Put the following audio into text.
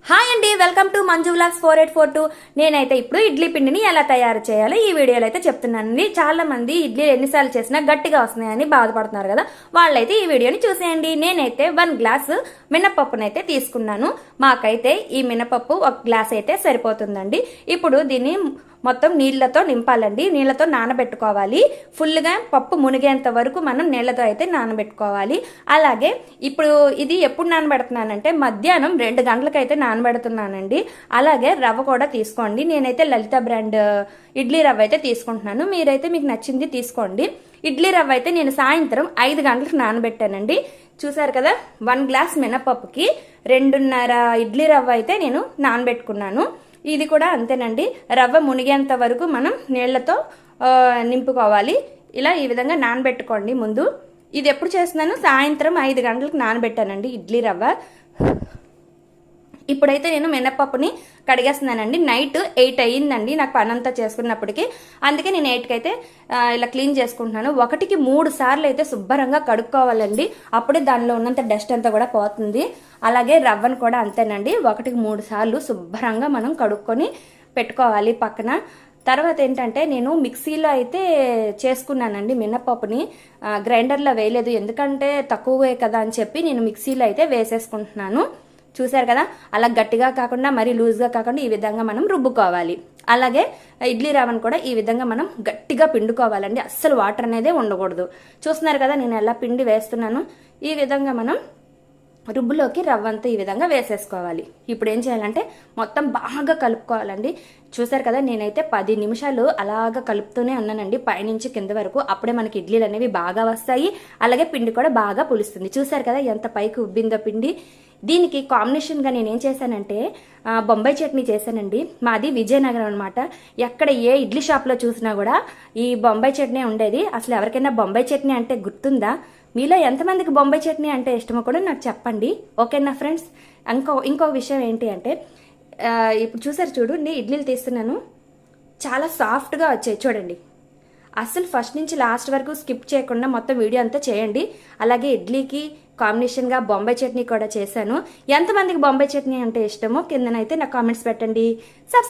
Hi అండి, welcome to Manju vlogs 4842. నేనైతే ఇప్పుడు ఇడ్లీ పిండిని ఎలా తయారు చేయాలో ఈ వీడియోలో అయితే చెప్తున్నానండి. చాలా మంది ఇడ్లీ ఎన్నిసార్లు చేసినా గట్టిగా వస్తున్నాయని బాధపడుతున్నారు కదా, వాళ్ళైతే ఈ వీడియోని చూసేయండి. నేనైతే 1 గ్లాస్ మినపప్పునైతే తీసుకున్నాను. మాకైతే ఈ మినపప్పు 1 గ్లాస్ అయితే సరిపోతుందండి. ఇప్పుడు దీన్ని మొత్తం నీళ్లతో నింపాలండి. నీళ్లతో నానబెట్టుకోవాలి. ఫుల్గా పప్పు మునిగేంత వరకు మనం నీళ్లతో అయితే నానబెట్టుకోవాలి. అలాగే ఇప్పుడు ఇది ఎప్పుడు నానబెడుతున్నానంటే మధ్యాహ్నం 2 గంటలకైతే నానబెడుతున్నానండి. అలాగే రవ్వ కూడా తీసుకోండి. నేనైతే లలిత బ్రాండ్ ఇడ్లీ రవ్వ అయితే తీసుకుంటున్నాను. మీరైతే మీకు నచ్చింది తీసుకోండి. ఇడ్లీ రవ్వ అయితే నేను సాయంత్రం 5 గంటలకు నానబెట్టానండి. చూసారు కదా, 1 గ్లాస్ మినపప్పుకి 2.5 ఇడ్లీ రవ్వ అయితే నేను నానబెట్టుకున్నాను. ఇది కూడా అంతేనండి. రవ్వ మునిగేంత వరకు మనం నీళ్లతో నింపుకోవాలి. ఇలా ఈ విధంగా నానబెట్టుకోండి ముందు. ఇది ఎప్పుడు చేస్తున్నాను, సాయంత్రం 5 గంటలకు నానబెట్టానండి ఇడ్లీ రవ్వ. ఇప్పుడైతే నేను మినపప్పుని కడిగేస్తున్నానండి. నైట్ 8 అయ్యిందండి నాకు పని అంతా చేసుకున్నప్పటికీ. అందుకే నేను 8కి అయితే ఇలా క్లీన్ చేసుకుంటున్నాను. 1కి 3 సార్లు అయితే శుభ్రంగా కడుక్కోవాలండి. అప్పుడే దానిలో ఉన్నంత డస్ట్ అంతా కూడా పోతుంది. అలాగే రవ్వను కూడా అంతేనండి. 1కి 3 సార్లు శుభ్రంగా మనం కడుక్కొని పెట్టుకోవాలి పక్కన. తర్వాత ఏంటంటే నేను మిక్సీలో అయితే చేసుకున్నానండి మినపప్పుని. గ్రైండర్లో వేయలేదు, ఎందుకంటే తక్కువే కదా అని చెప్పి నేను మిక్సీలో అయితే వేసేసుకుంటున్నాను. చూసారు కదా, అలా గట్టిగా కాకుండా మరీ లూజ్గా కాకుండా ఈ విధంగా మనం రుబ్బుకోవాలి. అలాగే ఇడ్లీ రవ్వను కూడా ఈ విధంగా మనం గట్టిగా పిండుకోవాలండి. అస్సలు వాటర్ అనేది ఉండకూడదు. చూస్తున్నారు కదా నేను ఎలా పిండి వేస్తున్నాను. ఈ విధంగా మనం రుబ్బులోకి రవ్వంతా ఈ విధంగా వేసేసుకోవాలి. ఇప్పుడు ఏం చేయాలంటే మొత్తం బాగా కలుపుకోవాలండి. చూసారు కదా, నేనైతే 10 నిమిషాలు అలాగా కలుపుతూనే ఉన్నానండి, పైనుంచి కింద వరకు. అప్పుడే మనకి ఇడ్లీలు అనేవి బాగా వస్తాయి. అలాగే పిండి కూడా బాగా పులుస్తుంది. చూసారు కదా ఎంత పైకి ఉబ్బిందో పిండి. దీనికి కాంబినేషన్గా నేనేం చేశానంటే బొంబాయి చట్నీ చేశానండి. మాది విజయనగరం అనమాట. ఎక్కడ ఏ ఇడ్లీ షాప్లో చూసినా కూడా ఈ బొంబాయి చట్నీ ఉండేది. అసలు ఎవరికైనా బొంబాయి చట్నీ అంటే గుర్తుందా? మీలో ఎంతమందికి బొంబాయి చట్నీ అంటే ఇష్టమో కూడా నాకు చెప్పండి. ఓకేనా ఫ్రెండ్స్? ఇంకో విషయం ఏంటి అంటే ఇప్పుడు చూడు, నేను ఇడ్లీలు తీస్తున్నాను. చాలా సాఫ్ట్గా వచ్చాయి చూడండి. అసలు ఫస్ట్ నుంచి లాస్ట్ వరకు స్కిప్ చేయకుండా మొత్తం వీడియో అంతా చేయండి. అలాగే ఇడ్లీకి కాంబినేషన్గా బొంబాయి చట్నీ కూడా చేశాను. ఎంతమందికి బొంబాయి చట్నీ అంటే ఇష్టమో కిందనైతే నాకు కామెంట్స్ పెట్టండి.